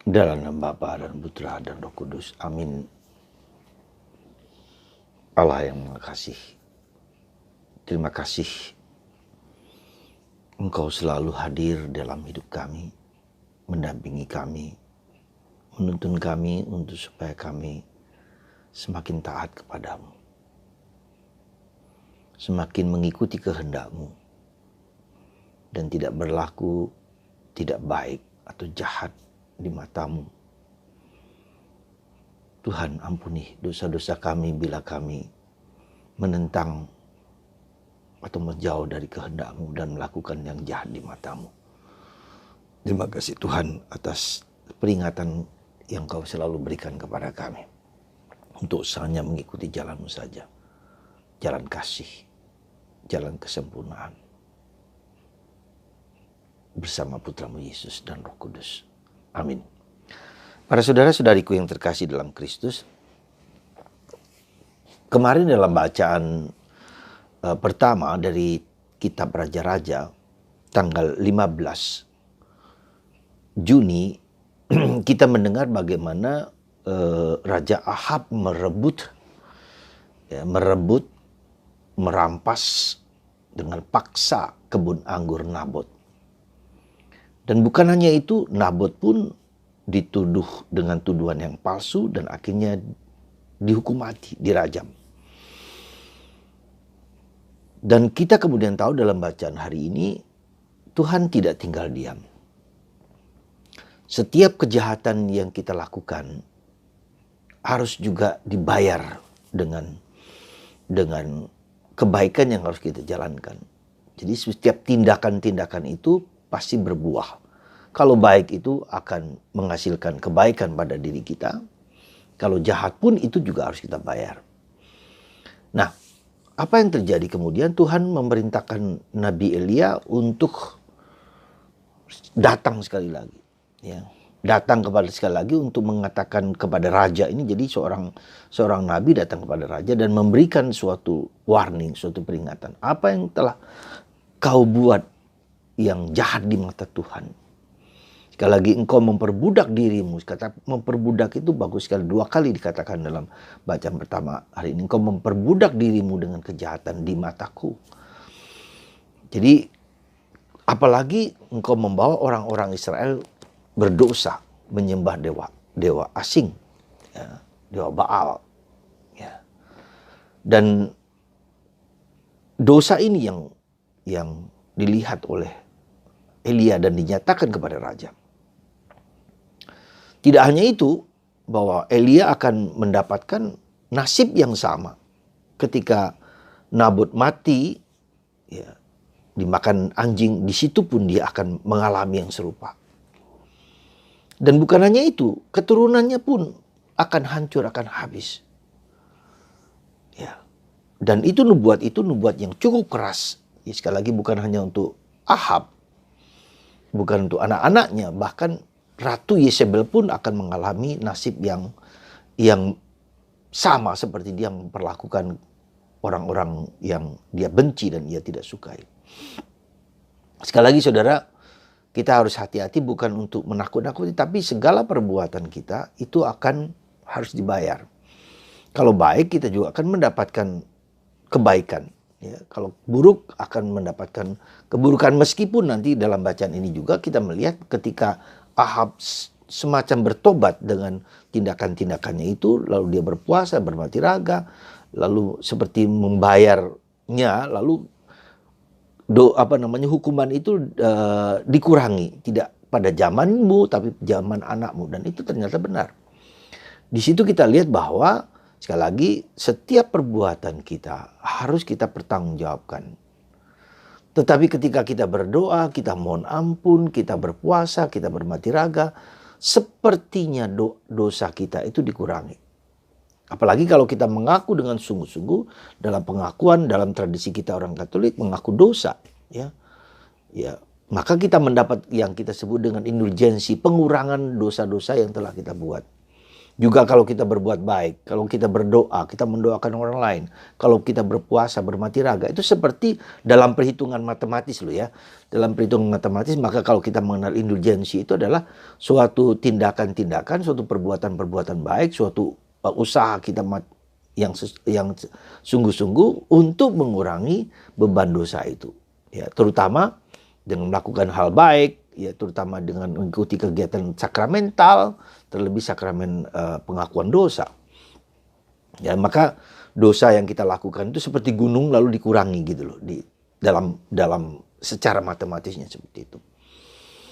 Dalam nama Bapa dan Putra dan Roh Kudus. Amin. Allah yang Maha Kasih, terima kasih Engkau selalu hadir dalam hidup kami, mendampingi kami, menuntun kami untuk supaya kami semakin taat kepadamu, semakin mengikuti kehendak-Mu, dan tidak berlaku tidak baik atau jahat di mata-Mu. Tuhan, ampuni dosa-dosa kami bila kami menentang atau menjauh dari kehendak-Mu dan melakukan yang jahat di mata-Mu. Terima kasih Tuhan atas peringatan yang Kau selalu berikan kepada kami untuk hanya mengikuti jalan-Mu saja, jalan kasih, jalan kesempurnaan, bersama Putra-Mu Yesus dan Roh Kudus. Amin. Para saudara-saudariku yang terkasih dalam Kristus, kemarin dalam bacaan pertama dari kitab Raja-Raja tanggal 15 Juni kita mendengar bagaimana Raja Ahab merampas dengan paksa kebun anggur Nabot. Dan bukan hanya itu, Nabot pun dituduh dengan tuduhan yang palsu dan akhirnya dihukum mati, dirajam. Dan kita kemudian tahu dalam bacaan hari ini, Tuhan tidak tinggal diam. Setiap kejahatan yang kita lakukan harus juga dibayar dengan kebaikan yang harus kita jalankan. Jadi setiap tindakan-tindakan itu pasti berbuah. Kalau baik itu akan menghasilkan kebaikan pada diri kita. Kalau jahat pun itu juga harus kita bayar. Nah, apa yang terjadi kemudian? Tuhan memerintahkan Nabi Elia untuk datang sekali lagi. Ya, datang sekali lagi untuk mengatakan kepada raja ini. Jadi seorang nabi datang kepada raja dan memberikan suatu warning, suatu peringatan. Apa yang telah kau buat yang jahat di mata Tuhan? Sekali lagi engkau memperbudak dirimu. Kata memperbudak itu bagus sekali. 2 kali dikatakan dalam bacaan pertama hari ini. Engkau memperbudak dirimu dengan kejahatan di mataku. Jadi apalagi engkau membawa orang-orang Israel berdosa menyembah dewa asing, ya, dewa Baal. Ya. Dan dosa ini yang dilihat oleh Elia dan dinyatakan kepada raja. Tidak hanya itu, bahwa Elia akan mendapatkan nasib yang sama. Ketika Nabot mati, ya, dimakan anjing, di situ pun dia akan mengalami yang serupa. Dan bukan hanya itu, keturunannya pun akan hancur, akan habis. Ya. Dan itu nubuat yang cukup keras. Ya, sekali lagi bukan hanya untuk Ahab, bukan untuk anak-anaknya, bahkan Ratu Yezebel pun akan mengalami nasib yang sama seperti dia memperlakukan orang-orang yang dia benci dan dia tidak sukai. Sekali lagi saudara, kita harus hati-hati bukan untuk menakut-nakuti, tapi segala perbuatan kita itu harus dibayar. Kalau baik kita juga akan mendapatkan kebaikan. Ya, kalau buruk akan mendapatkan keburukan, meskipun nanti dalam bacaan ini juga kita melihat ketika Ahab semacam bertobat dengan tindakan-tindakannya itu, lalu dia berpuasa, bermati raga, lalu seperti membayarnya, lalu hukuman itu dikurangi, tidak pada zamanmu tapi zaman anakmu, dan itu ternyata benar. Di situ kita lihat bahwa sekali lagi setiap perbuatan kita harus kita pertanggungjawabkan. Tetapi ketika kita berdoa, kita mohon ampun, kita berpuasa, kita bermati raga, sepertinya dosa kita itu dikurangi. Apalagi kalau kita mengaku dengan sungguh-sungguh, dalam pengakuan, dalam tradisi kita orang Katolik mengaku dosa, ya, maka kita mendapat yang kita sebut dengan indulgensi, pengurangan dosa-dosa yang telah kita buat. Juga kalau kita berbuat baik, kalau kita berdoa, kita mendoakan orang lain, kalau kita berpuasa, bermati raga, itu seperti dalam perhitungan matematis loh ya. Dalam perhitungan matematis, maka kalau kita mengenal indulgensi itu adalah suatu tindakan-tindakan, suatu perbuatan-perbuatan baik, suatu usaha kita yang sungguh-sungguh untuk mengurangi beban dosa itu. Ya, terutama dengan melakukan hal baik, ya terutama dengan mengikuti kegiatan sakramental, terlebih sakramen pengakuan dosa. Ya, maka dosa yang kita lakukan itu seperti gunung lalu dikurangi gitu loh di dalam secara matematisnya seperti itu.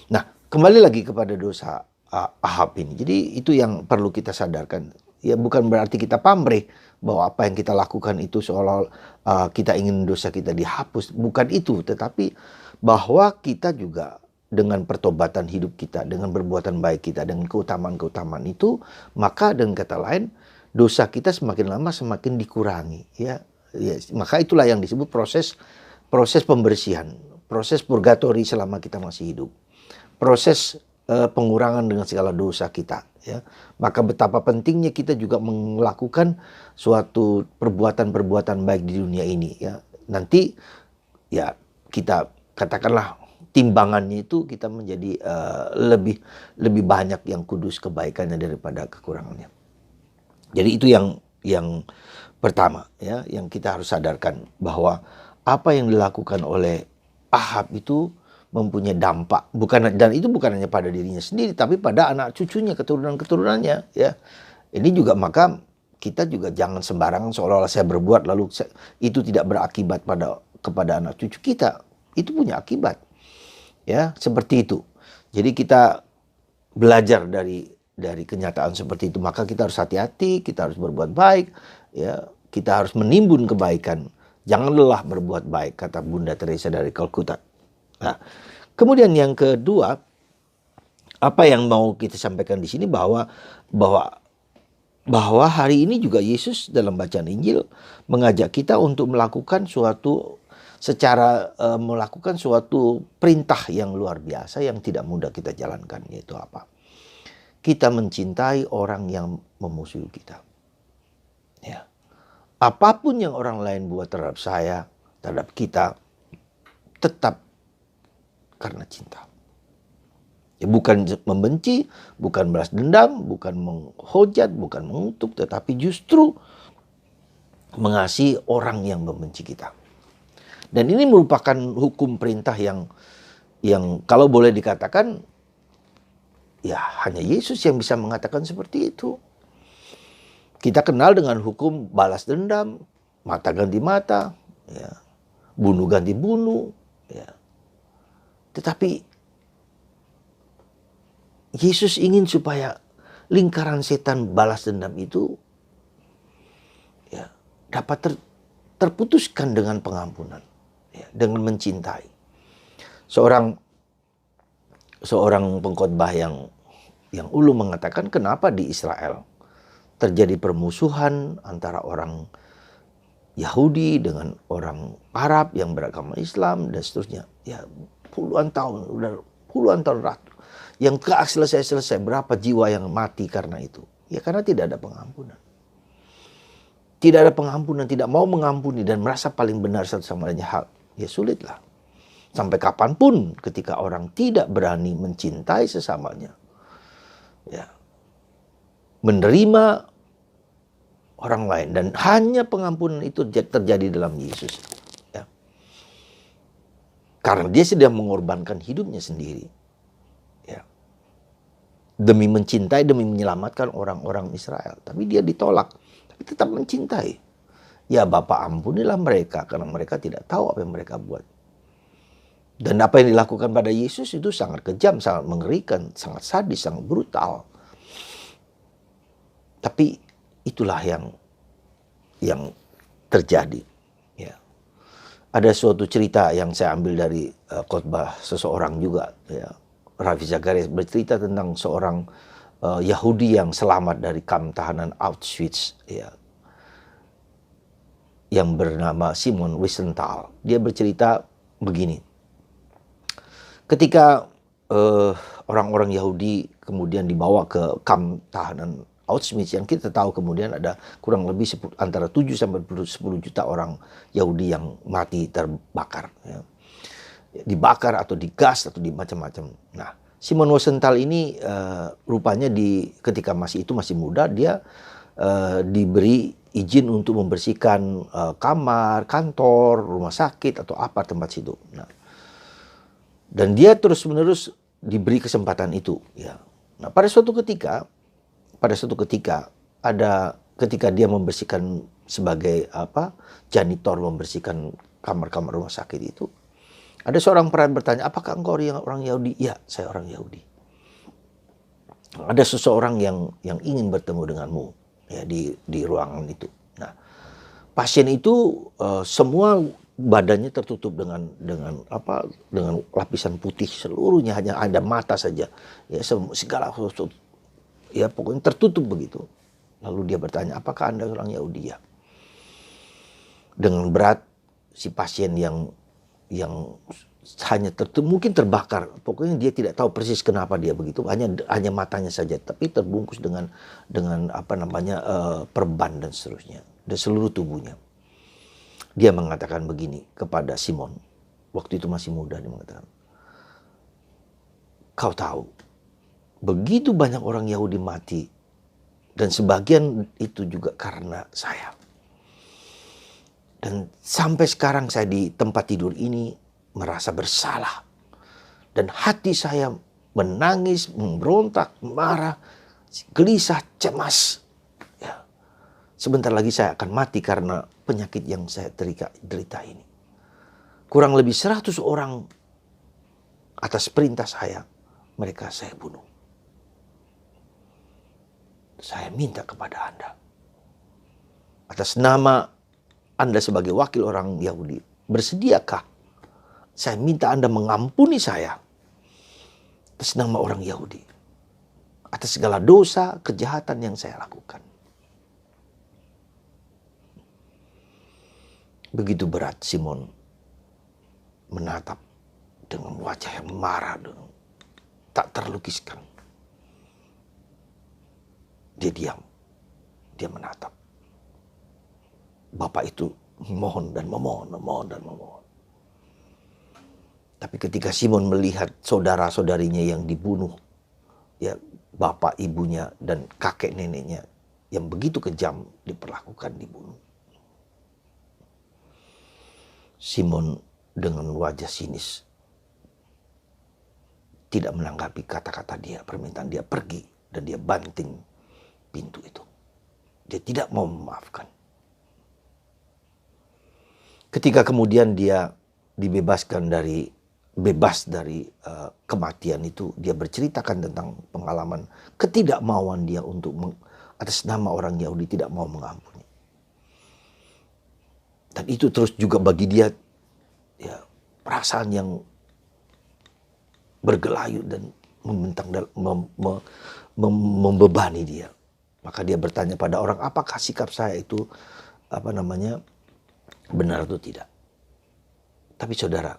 Nah, kembali lagi kepada dosa Ahab ini. Jadi itu yang perlu kita sadarkan. Ya bukan berarti kita pamrih bahwa apa yang kita lakukan itu seolah kita ingin dosa kita dihapus. Bukan itu, tetapi bahwa kita juga dengan pertobatan hidup kita, dengan perbuatan baik kita, dengan keutamaan-keutamaan itu, maka dengan kata lain, dosa kita semakin lama semakin dikurangi. Ya, maka itulah yang disebut proses pembersihan, proses purgatori selama kita masih hidup, proses pengurangan dengan segala dosa kita. Ya, maka betapa pentingnya kita juga melakukan suatu perbuatan-perbuatan baik di dunia ini. Ya, nanti ya kita katakanlah timbangannya itu kita menjadi lebih banyak yang kudus kebaikannya daripada kekurangannya. Jadi itu yang pertama ya, yang kita harus sadarkan bahwa apa yang dilakukan oleh Ahab itu mempunyai dampak, dan itu bukan hanya pada dirinya sendiri tapi pada anak cucunya, keturunan-keturunannya ya. Ini juga maka kita juga jangan sembarangan seolah-olah saya berbuat lalu itu tidak berakibat kepada anak cucu kita. Itu punya akibat. Ya, seperti itu. Jadi kita belajar dari kenyataan seperti itu, maka kita harus hati-hati, kita harus berbuat baik, ya, kita harus menimbun kebaikan. Jangan lelah berbuat baik, kata Bunda Teresa dari Calcutta. Nah, kemudian yang kedua, apa yang mau kita sampaikan di sini bahwa hari ini juga Yesus dalam bacaan Injil mengajak kita untuk melakukan melakukan suatu perintah yang luar biasa yang tidak mudah kita jalankan, yaitu apa? Kita mencintai orang yang memusuhi kita. Ya. Apapun yang orang lain buat terhadap saya, terhadap kita, tetap karena cinta. Ya, bukan membenci, bukan balas dendam, bukan menghujat, bukan mengutuk, tetapi justru mengasihi orang yang membenci kita. Dan ini merupakan hukum perintah yang kalau boleh dikatakan ya hanya Yesus yang bisa mengatakan seperti itu. Kita kenal dengan hukum balas dendam, mata ganti mata, ya, bunuh ganti bunuh, ya. Tetapi Yesus ingin supaya lingkaran setan balas dendam itu ya dapat terputuskan dengan pengampunan. Ya, dengan mencintai. Seorang pengkhotbah yang ulu mengatakan kenapa di Israel terjadi permusuhan antara orang Yahudi dengan orang Arab yang beragama Islam dan seterusnya. Ya puluhan tahun, ratu. Yang gak selesai berapa jiwa yang mati karena itu. Ya karena tidak ada pengampunan. Tidak ada pengampunan, tidak mau mengampuni dan merasa paling benar satu sama lainnya hal. Ya sulitlah. Sampai kapanpun ketika orang tidak berani mencintai sesamanya. Ya. Menerima orang lain. Dan hanya pengampunan itu terjadi dalam Yesus. Ya. Karena dia sedang mengorbankan hidupnya sendiri. Ya. Demi mencintai, demi menyelamatkan orang-orang Israel. Tapi dia ditolak. Tapi tetap mencintai. Ya Bapa ampunilah mereka karena mereka tidak tahu apa yang mereka buat. Dan apa yang dilakukan pada Yesus itu sangat kejam, sangat mengerikan, sangat sadis, sangat brutal. Tapi itulah yang terjadi. Ya. Ada suatu cerita yang saya ambil dari khotbah seseorang juga. Ya. Ravi Zacharias bercerita tentang seorang Yahudi yang selamat dari kamp tahanan Auschwitz. Ya. Yang bernama Simon Wiesenthal. Dia bercerita begini. Ketika orang-orang Yahudi kemudian dibawa ke kamp tahanan Auschwitz yang kita tahu kemudian ada kurang lebih antara 7 sampai 10 juta orang Yahudi yang mati terbakar. Ya. Dibakar atau digas atau di macam-macam. Nah, Simon Wiesenthal ini rupanya ketika masih muda dia diberi izin untuk membersihkan kamar, kantor, rumah sakit atau apa tempat situ. Nah, dan dia terus-menerus diberi kesempatan itu. Ya. Nah, pada suatu ketika ketika dia membersihkan sebagai janitor membersihkan kamar-kamar rumah sakit itu, ada seorang pelayan bertanya, apakah engkau orang Yahudi? Ya, saya orang Yahudi. Ada seseorang yang ingin bertemu denganmu ya di ruangan itu. Nah, pasien itu semua badannya tertutup dengan lapisan putih seluruhnya, hanya ada mata saja. Ya, segala sesuatu ya pokoknya tertutup begitu. Lalu dia bertanya, apakah Anda orang Yahudi? Ya. Dengan berat si pasien yang hanya mungkin terbakar, pokoknya dia tidak tahu persis kenapa dia begitu, hanya matanya saja, tapi terbungkus dengan perban dan seterusnya, dan seluruh tubuhnya. Dia mengatakan begini kepada Simon, waktu itu masih muda, dia mengatakan, kau tahu, begitu banyak orang Yahudi mati, dan sebagian itu juga karena saya. Dan sampai sekarang saya di tempat tidur ini merasa bersalah. Dan hati saya menangis, memberontak, marah, gelisah, cemas. Ya. Sebentar lagi saya akan mati karena penyakit yang saya derita ini. Kurang lebih 100 orang atas perintah saya, mereka saya bunuh. Saya minta kepada Anda, atas nama Anda sebagai wakil orang Yahudi, bersediakah saya minta Anda mengampuni saya atas nama orang Yahudi, atas segala dosa, kejahatan yang saya lakukan. Begitu berat Simon menatap dengan wajah yang marah, tak terlukiskan. Dia diam, dia menatap. Bapak itu memohon dan memohon. Tapi ketika Simon melihat saudara-saudarinya yang dibunuh, ya bapak, ibunya, dan kakek neneknya yang begitu kejam diperlakukan, dibunuh, Simon dengan wajah sinis tidak menanggapi kata-kata dia, permintaan dia, pergi, dan dia banting pintu itu. Dia tidak mau memaafkan. Ketika kemudian dia bebas dari kematian itu, dia berceritakan tentang pengalaman ketidakmauan dia untuk atas nama orang Yahudi tidak mau mengampuni. Dan itu terus juga bagi dia ya perasaan yang bergelayut dan membebani dia. Maka dia bertanya pada orang, apakah sikap saya itu benar atau tidak? Tapi saudara,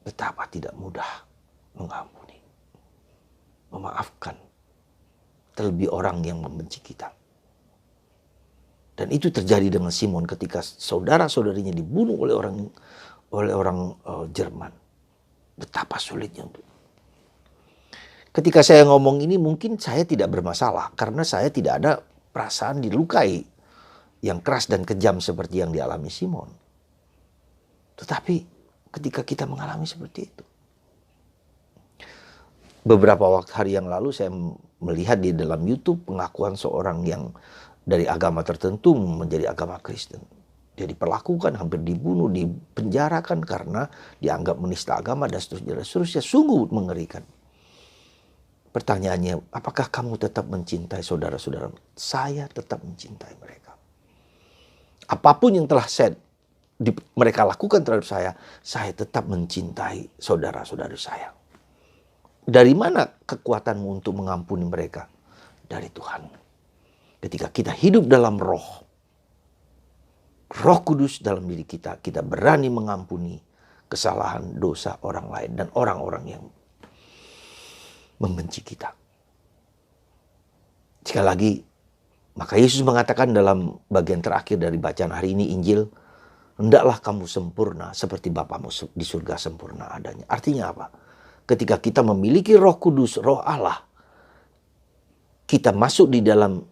betapa tidak mudah mengampuni, memaafkan, terlebih orang yang membenci kita. Dan itu terjadi dengan Simon ketika saudara-saudarinya dibunuh oleh orang Jerman. Betapa sulitnya untuk. Ketika saya ngomong ini mungkin saya tidak bermasalah karena saya tidak ada perasaan dilukai yang keras dan kejam seperti yang dialami Simon. Tetapi ketika kita mengalami seperti itu. Beberapa hari yang lalu saya melihat di dalam YouTube pengakuan seorang yang dari agama tertentu menjadi agama Kristen. Dia diperlakukan, hampir dibunuh, dipenjarakan karena dianggap menista agama dan seterusnya. Sungguh mengerikan. Pertanyaannya, apakah kamu tetap mencintai saudara-saudara? Saya tetap mencintai mereka. Apapun yang telah mereka lakukan terhadap saya tetap mencintai saudara-saudara saya. Dari mana kekuatanmu untuk mengampuni mereka? Dari Tuhan. Ketika kita hidup dalam Roh Kudus dalam diri kita, kita berani mengampuni kesalahan, dosa orang lain dan orang-orang yang membenci kita. Sekali lagi, maka Yesus mengatakan dalam bagian terakhir dari bacaan hari ini Injil, hendaklah kamu sempurna seperti Bapamu di surga sempurna adanya. Artinya apa? Ketika kita memiliki Roh Kudus, Roh Allah, kita masuk di dalam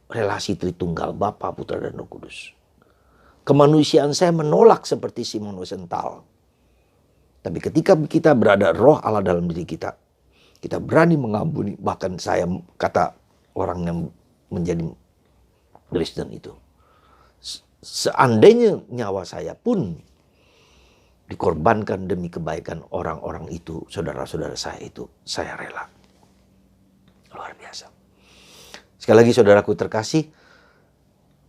relasi Tritunggal, Bapa, Putra, dan Roh Kudus. Kemanusiaan saya menolak seperti Simon Wiesenthal. Tapi ketika kita berada Roh Allah dalam diri kita, kita berani mengampuni. Bahkan saya kata orang yang menjadi Kristen itu, seandainya nyawa saya pun dikorbankan demi kebaikan orang-orang itu, saudara-saudara saya itu, saya rela. Luar biasa. Sekali lagi saudaraku terkasih,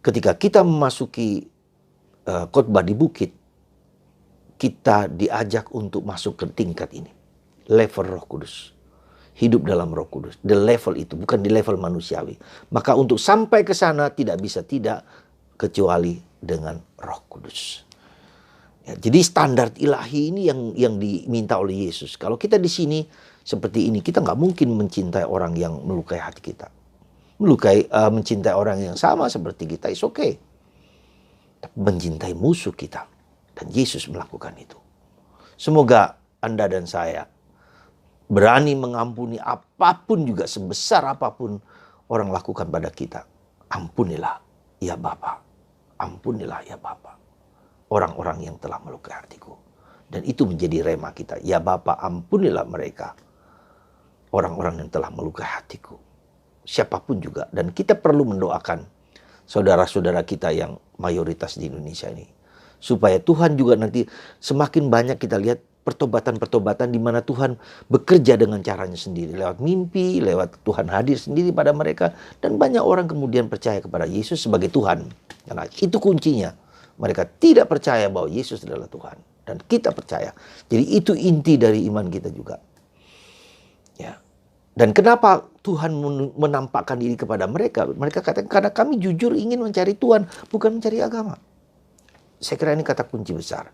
ketika kita memasuki khotbah di bukit, kita diajak untuk masuk ke tingkat ini. Level Roh Kudus. Hidup dalam Roh Kudus. The level itu, bukan di level manusiawi. Maka untuk sampai ke sana tidak bisa tidak kecuali dengan Roh Kudus. Ya, jadi standar ilahi ini yang diminta oleh Yesus. Kalau kita di sini seperti ini, kita nggak mungkin mencintai orang yang melukai hati kita. Mencintai orang yang sama seperti kita, is okay. Tapi mencintai musuh kita. Dan Yesus melakukan itu. Semoga Anda dan saya berani mengampuni apapun juga, sebesar apapun orang lakukan pada kita. Ampunilah ya Bapa. Ampunilah ya Bapa. Orang-orang yang telah melukai hatiku. Dan itu menjadi rema kita. Ya Bapa, ampunilah mereka. Orang-orang yang telah melukai hatiku. Siapapun juga. Dan kita perlu mendoakan saudara-saudara kita yang mayoritas di Indonesia ini. Supaya Tuhan juga nanti semakin banyak kita lihat pertobatan-pertobatan di mana Tuhan bekerja dengan caranya sendiri. Lewat mimpi, lewat Tuhan hadir sendiri pada mereka. Dan banyak orang kemudian percaya kepada Yesus sebagai Tuhan. Karena itu kuncinya. Mereka tidak percaya bahwa Yesus adalah Tuhan. Dan kita percaya. Jadi itu inti dari iman kita juga. Ya. Dan kenapa Tuhan menampakkan diri kepada mereka? Mereka katakan, karena kami jujur ingin mencari Tuhan, bukan mencari agama. Saya kira ini kata kunci besar.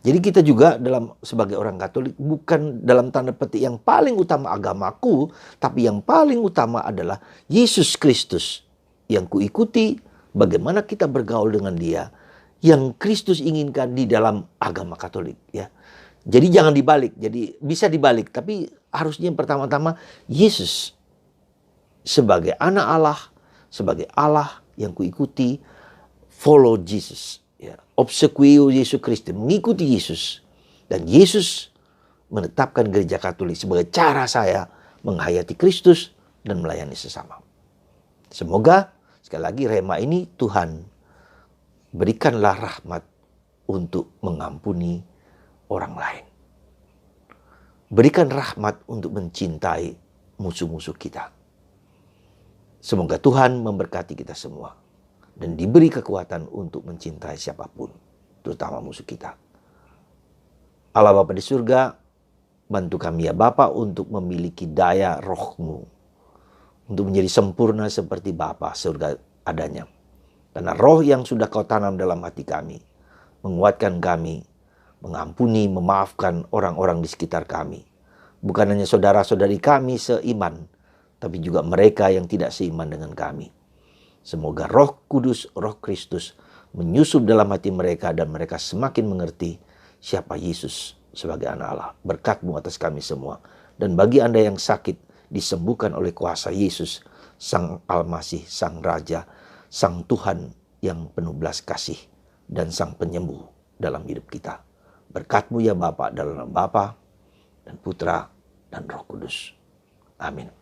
Jadi kita juga sebagai orang Katolik bukan dalam tanda petik yang paling utama agamaku, tapi yang paling utama adalah Yesus Kristus yang kuikuti, bagaimana kita bergaul dengan Dia, yang Kristus inginkan di dalam agama Katolik. Ya, jadi jangan dibalik. Jadi bisa dibalik, tapi harusnya pertama-tama Yesus sebagai anak Allah, sebagai Allah yang kuikuti, follow Jesus. Ya, obsequio Yesus Kristus, mengikuti Yesus. Dan Yesus menetapkan gereja Katolik sebagai cara saya menghayati Kristus dan melayani sesama. Semoga sekali lagi rema ini Tuhan berikanlah rahmat untuk mengampuni orang lain. Berikan rahmat untuk mencintai musuh-musuh kita. Semoga Tuhan memberkati kita semua. Dan diberi kekuatan untuk mencintai siapapun, terutama musuh kita. Allah Bapa di surga, bantu kami ya Bapa untuk memiliki daya Roh-Mu. Untuk menjadi sempurna seperti Bapa surga adanya. Karena roh yang sudah Kau tanam dalam hati kami, menguatkan kami, mengampuni, memaafkan orang-orang di sekitar kami. Bukan hanya saudara-saudari kami seiman, tapi juga mereka yang tidak seiman dengan kami. Semoga Roh Kudus, Roh Kristus menyusup dalam hati mereka dan mereka semakin mengerti siapa Yesus sebagai anak Allah. Berkat-Mu atas kami semua. Dan bagi Anda yang sakit, disembuhkan oleh kuasa Yesus, Sang Almasih, Sang Raja, Sang Tuhan yang penuh belas kasih dan Sang Penyembuh dalam hidup kita. Berkat-Mu ya Bapa, dalam nama Bapa dan Putra dan Roh Kudus. Amin.